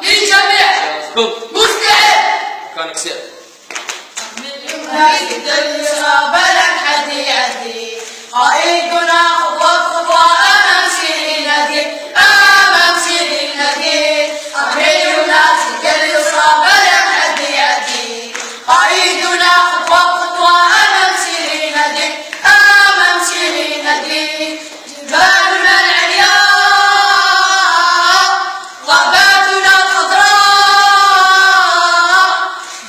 للجميع مستعد. مكانك سير. بلد حديعتي قائدنا خطوة أمام سيرينتي أمام سيرينتي أمير الناس اليسرى بلد حديعتي قائدنا خطوة أمام سيرينتي أمام سيرينتي جبالنا العليا غاباتنا الخضراء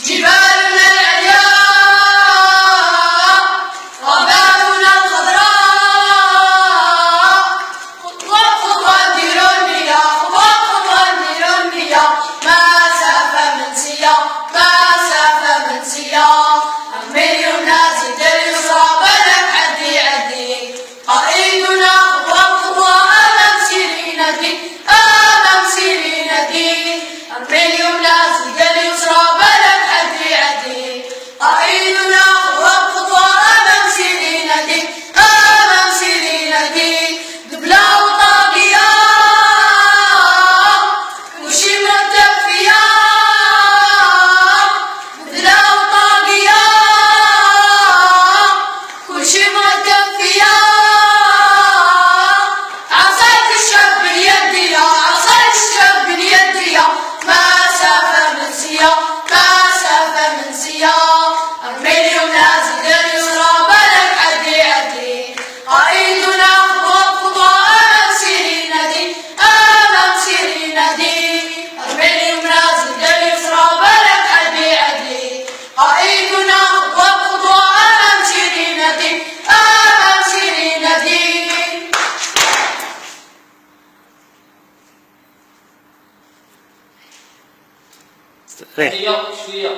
جبالنا العليا غاباتنا الخضراء خطوة نديرو المياه خطوة نديرو المياه مسافة منسية مسافة منسية أمير الناس اليسرى بلد حديعتي قائدنا خطوة أمام سيرينتي أمام سيرينتي أمير الناس اليسرى بلد حديعتي قائدنا خطوة أمام سيرينتي أمام سيرينتي دبلة وطاقية وشي مرتب فيها دبلة وطاقية وشي مرتب فيها عصاية الشاب باليدية عصاية الشاب باليدية مسافة منسية مسافة منسية أمير الناس اليسرى بلد حديعتي قائدنا خطوة أمام سيرينتي أمام سيرينتي أمير الناس اليسرى بلد حديعتي قائدنا خطوة أمام سيرينتي أمام سيرينتي. ريح. شوية